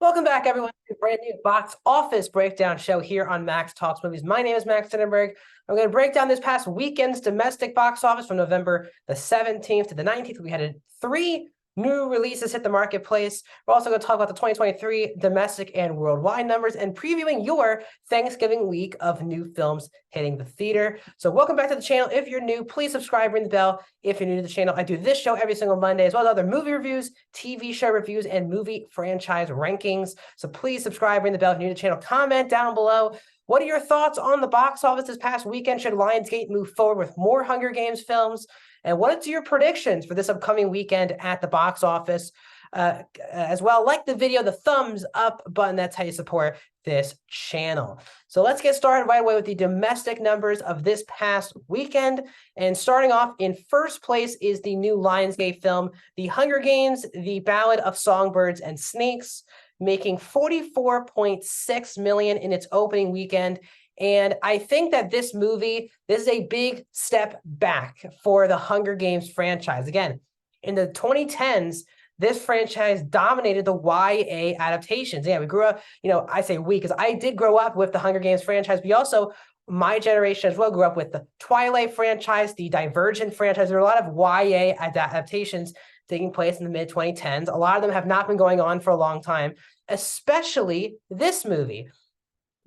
Welcome back, everyone, to a brand new box office breakdown show here on Max Talks Movies. My name is Max Sonnenberg. I'm going to break down this past weekend's domestic box office from November the 17th to the 19th. We had three new releases hit the marketplace. We're also going to talk about the 2023 domestic and worldwide numbers and previewing your Thanksgiving week of new films hitting the theater. So welcome back to the channel. If you're new, please subscribe, ring the bell. If you're new to the channel, I do this show every single Monday, as well as other movie reviews, TV show reviews, and movie franchise rankings. So please subscribe, ring the bell if you're new to the channel. Comment down below. What are your thoughts on the box office this past weekend? Should Lionsgate move forward with more Hunger Games films? And what are your predictions for this upcoming weekend at the box office? As well, like the video, the thumbs up button, that's how you support this channel. So let's get started right away with the domestic numbers of this past weekend. And starting off in first place is the new Lionsgate film, The Hunger Games, The Ballad of Songbirds and Snakes, making $44.6 million in its opening weekend. And I think that this is a big step back for the Hunger Games franchise. Again, in the 2010s, this franchise dominated the YA adaptations. Yeah, we grew up, I say we, because I did grow up with the Hunger Games franchise, but also my generation as well grew up with the Twilight franchise, the Divergent franchise. There are a lot of YA adaptations taking place in the mid-2010s. A lot of them have not been going on for a long time, especially this movie.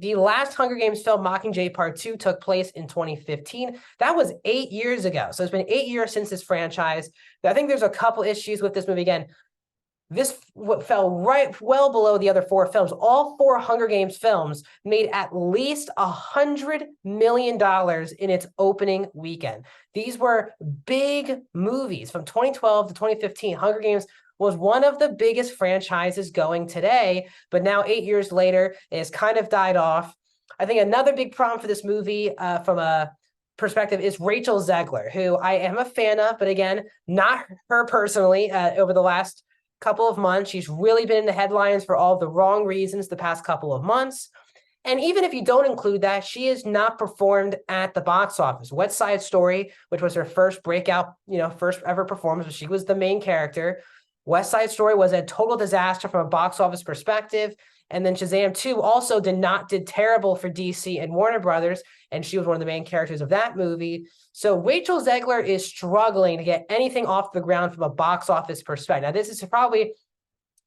The last Hunger Games film, Mockingjay Part 2, took place in 2015. That was 8 years ago. So it's been 8 years since this franchise. I think there's a couple issues with this movie. Again, this fell right well below the other four films. All four Hunger Games films made at least $100 million in its opening weekend. These were big movies from 2012 to 2015. Hunger Games was one of the biggest franchises going today, but now 8 years later, it has kind of died off. I think another big problem for this movie from a perspective is Rachel Zegler, who I am a fan of, but again, not her personally. Over the last couple of months, she's really been in the headlines for all the wrong reasons the past couple of months. And even if you don't include that, she has not performed at the box office. West Side Story, which was her first breakout, first ever performance, she was the main character. West Side Story was a total disaster from a box office perspective. And then Shazam 2 also did terrible for DC and Warner Brothers, and she was one of the main characters of that movie. So Rachel Zegler is struggling to get anything off the ground from a box office perspective. Now, this is probably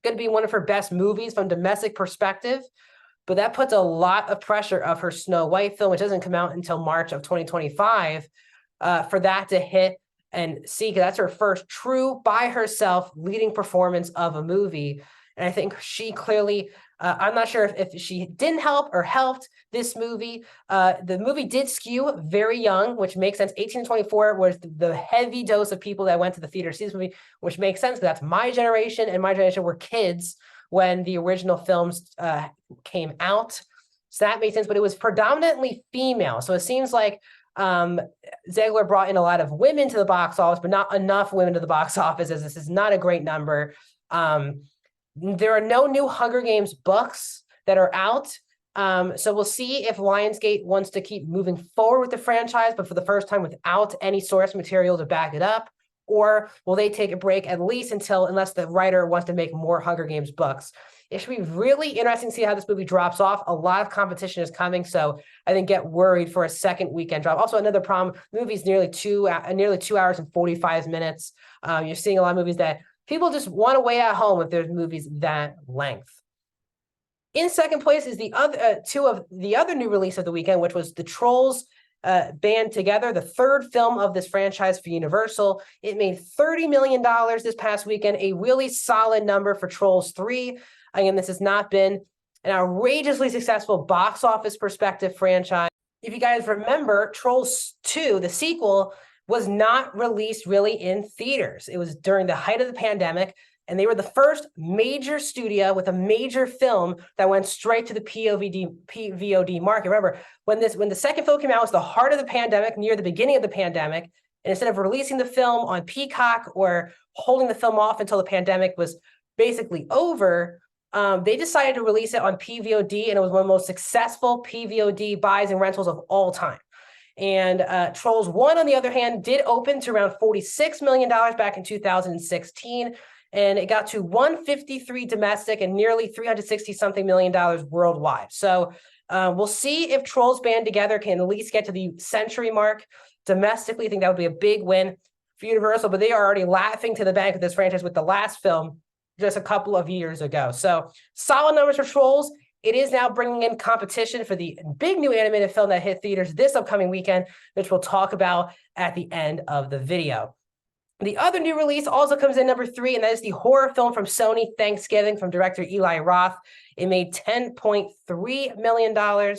going to be one of her best movies from domestic perspective, but that puts a lot of pressure of her Snow White film, which doesn't come out until March of 2025, for that to hit and see, because that's her first true by herself leading performance of a movie. And I think she clearly, I'm not sure if she didn't help or helped this movie. The movie did skew very young, which makes sense. 18 to 24 was the heavy dose of people that went to the theater to see this movie, which makes sense because that's my generation, and my generation were kids when the original films came out. So that made sense, but it was predominantly female. So it seems like Zegler brought in a lot of women to the box office, but not enough women to the box office, as this is not a great number. There are no new Hunger Games books that are out. So we'll see if Lionsgate wants to keep moving forward with the franchise, but for the first time without any source material to back it up, or will they take a break at least unless the writer wants to make more Hunger Games books. It should be really interesting to see how this movie drops off. A lot of competition is coming, so I think get worried for a second weekend drop. Also, another problem, the movie's nearly 2 hours and 45 minutes. You're seeing a lot of movies that people just want to wait at home if there's movies that length. In second place is the other two of the other new release of the weekend, which was the Trolls Band Together, the third film of this franchise for Universal. It made $30 million this past weekend, a really solid number for Trolls 3. Again, this has not been an outrageously successful box office perspective franchise. If you guys remember, Trolls 2, the sequel, was not released really in theaters. It was during the height of the pandemic, and they were the first major studio with a major film that went straight to the PVOD market. Remember, when the second film came out, it was the heart of the pandemic, near the beginning of the pandemic, and instead of releasing the film on Peacock or holding the film off until the pandemic was basically over, they decided to release it on PVOD, and it was one of the most successful PVOD buys and rentals of all time. And Trolls 1, on the other hand, did open to around $46 million back in 2016. and it got to 153 domestic and nearly 360 something million dollars worldwide. So we'll see if Trolls Band Together can at least get to the century mark domestically. I think that would be a big win for Universal, but they are already laughing to the bank with this franchise with the last film just a couple of years ago. So solid numbers for Trolls. It is now bringing in competition for the big new animated film that hit theaters this upcoming weekend, which we'll talk about at the end of the video. The other new release also comes in number 3, and that is the horror film from Sony, Thanksgiving, from director Eli Roth. It made $10.3 million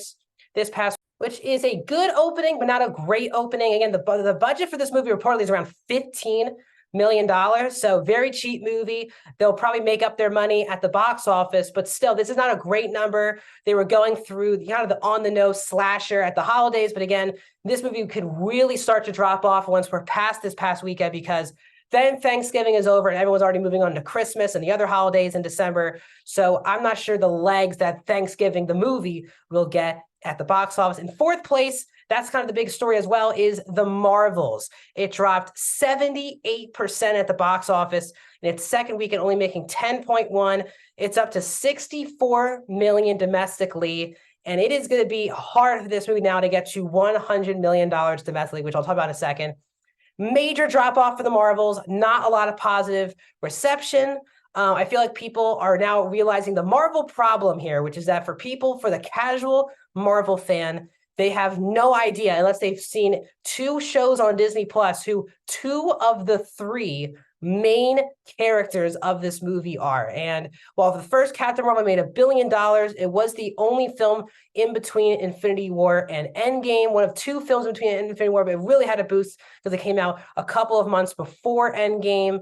this past, which is a good opening, but not a great opening. Again, the budget for this movie reportedly is around $15 million, so very cheap movie. They'll probably make up their money at the box office, but still, this is not a great number. They were going through kind of the on-the-nose slasher at the holidays, but again, this movie could really start to drop off once we're past this past weekend, because then Thanksgiving is over and everyone's already moving on to Christmas and the other holidays in December. So I'm not sure the legs that Thanksgiving, the movie, will get at the box office. In fourth place, that's kind of the big story as well, is The Marvels. It dropped 78% at the box office in its second weekend, only making 10.1. It's up to 64 million domestically. And it is going to be hard for this movie now to get to $100 million domestically, which I'll talk about in a second. Major drop off for The Marvels, not a lot of positive reception. I feel like people are now realizing the Marvel problem here, which is that for the casual Marvel fan, they have no idea, unless they've seen 2 shows on Disney Plus, who 2 of the 3 main characters of this movie are. And while the first Captain Marvel made $1 billion, it was the only film in between Infinity War and Endgame, one of 2 films between Infinity War, but it really had a boost because it came out a couple of months before Endgame.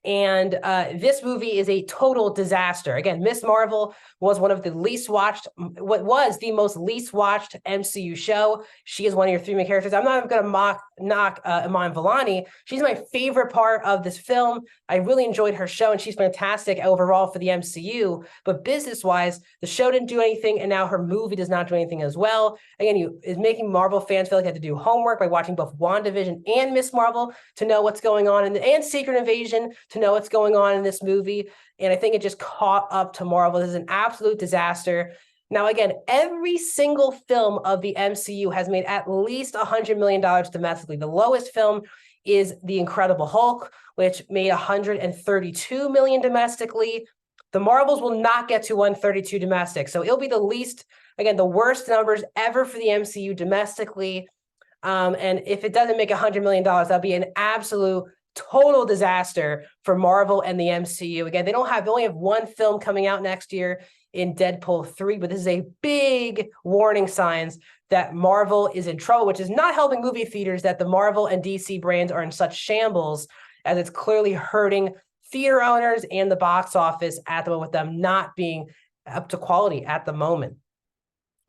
And this movie is a total disaster. Again, Miss Marvel was one of the least watched, what was the most least watched MCU show. She is one of your 3 main characters. I'm not going to knock Iman Vellani. She's my favorite part of this film. I really enjoyed her show, and she's fantastic overall for the MCU. But business-wise, the show didn't do anything, and now her movie does not do anything as well. Again, is making Marvel fans feel like they have to do homework by watching both WandaVision and Miss Marvel to know what's going on, and Secret Invasion to know what's going on in this movie. And I think it just caught up to Marvel. This is an absolute disaster. Now, again, every single film of the MCU has made at least $100 million domestically. The lowest film is The Incredible Hulk, which made $132 million domestically. The Marvels will not get to 132 domestic. So it'll be the least, again, the worst numbers ever for the MCU domestically. And if it doesn't make $100 million, that'll be an absolute total disaster for Marvel and the MCU. Again, they only have 1 film coming out next year in Deadpool 3, but this is a big warning signs that Marvel is in trouble, which is not helping movie theaters, that the Marvel and DC brands are in such shambles, as it's clearly hurting theater owners and the box office at the moment, with them not being up to quality at the moment.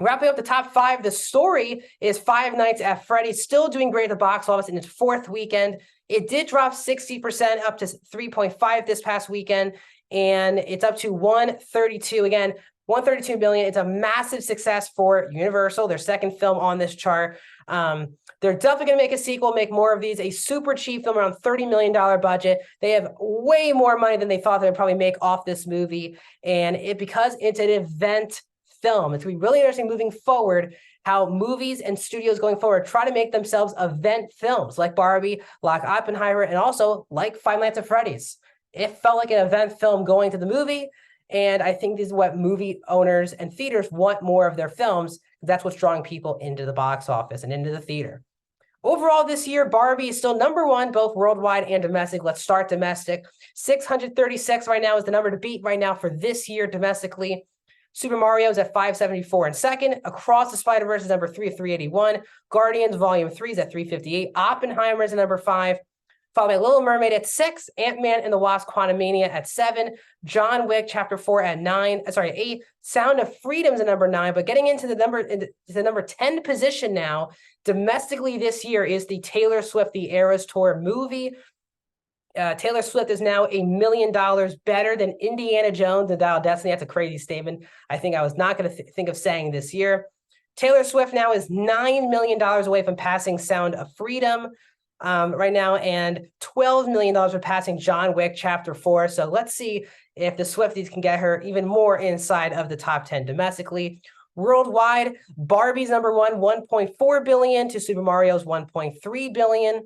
Wrapping up the top 5, the story is Five Nights at Freddy's, still doing great at the box office in its 4th weekend. It did drop 60%, up to 3.5 this past weekend, and it's up to 132. Again, 132 million. It's a massive success for Universal, their second film on this chart. They're definitely going to make a sequel, make more of these. A super cheap film, around $30 million budget. They have way more money than they thought they would probably make off this movie, and because it's an event film, it's going to be really interesting moving forward how movies and studios going forward try to make themselves event films like Barbie, like Oppenheimer, and also like Five Nights at Freddy's. It felt like an event film going to the movie, and I think this is what movie owners and theaters want more of their films. That's what's drawing people into the box office and into the theater. Overall this year, Barbie is still number 1, both worldwide and domestic. Let's start domestic. 636 right now is the number to beat right now for this year domestically. Super Mario is at 574 in second. Across the Spider-Verse is number 3 at 381. Guardians Volume 3 is at 358. Oppenheimer is at number 5. Followed by Little Mermaid at 6. Ant-Man and the Wasp Quantumania at 7. John Wick Chapter 4 at 8. Sound of Freedom is at number 9. But getting into the number 10 position now, domestically this year, is the Taylor Swift The Eras Tour movie. Taylor Swift is now $1 million better than Indiana Jones and Dial of Destiny. That's a crazy statement. I think I was not going to think of saying this year. Taylor Swift now is $9 million away from passing Sound of Freedom. right now, and $12 million for passing John Wick Chapter 4. So let's see if the Swifties can get her even more inside of the top 10 domestically. Worldwide, Barbie's number one, $1.4 billion to Super Mario's $1.3 billion.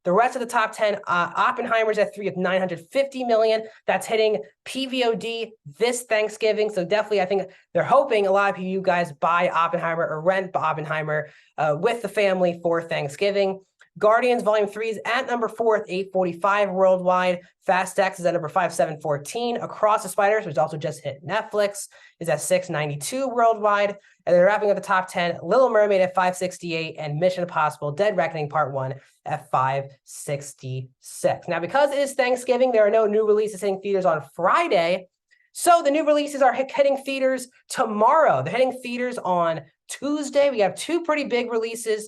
The rest of the top 10, Oppenheimer's at 3 with $950 million. That's hitting PVOD this Thanksgiving. So definitely, I think they're hoping a lot of you guys buy Oppenheimer or rent Oppenheimer with the family for Thanksgiving. Guardians Volume 3 is at number 4 at $845 worldwide. Fast X is at number 5, $714. Across the Spiders, which also just hit Netflix, is at $692 worldwide. And they're wrapping up the top 10, Little Mermaid at $568 and Mission Impossible Dead Reckoning Part 1 at $566. Now, because it is Thanksgiving, there are no new releases hitting theaters on Friday. So the new releases are hitting theaters tomorrow. They're hitting theaters on Tuesday. We have two pretty big releases.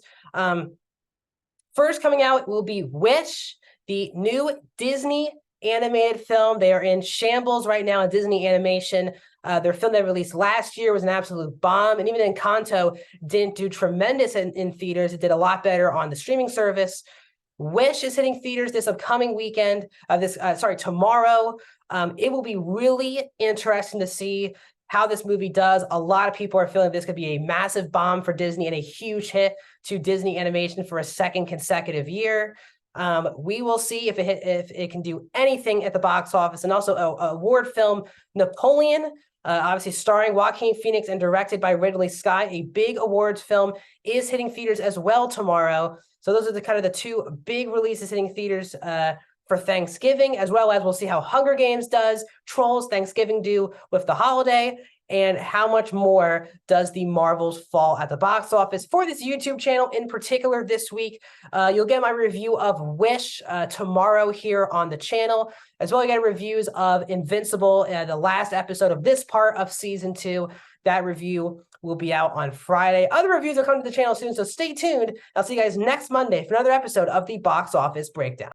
First coming out will be Wish, the new Disney animated film. They are in shambles right now in Disney animation. Their film they released last year was an absolute bomb. And even Encanto didn't do tremendous in theaters. It did a lot better on the streaming service. Wish is hitting theaters this upcoming weekend, tomorrow. It will be really interesting to see how this movie does. A lot of people are feeling this could be a massive bomb for Disney and a huge hit to Disney animation for a second consecutive year. We will see if it can do anything at the box office. And also a award film, Napoleon, obviously starring Joaquin Phoenix and directed by Ridley Scott, a big awards film, is hitting theaters as well tomorrow. So those are the two big releases hitting theaters for Thanksgiving, as well as we'll see how Hunger Games does, Trolls, Thanksgiving do with the holiday, and how much more does the Marvels fall at the box office. For this YouTube channel in particular this week, you'll get my review of Wish tomorrow here on the channel, as well. You get reviews of Invincible, the last episode of this part of season 2. That review will be out on Friday. Other reviews are coming to the channel soon, so stay tuned. I'll see you guys next Monday for another episode of the Box Office Breakdown.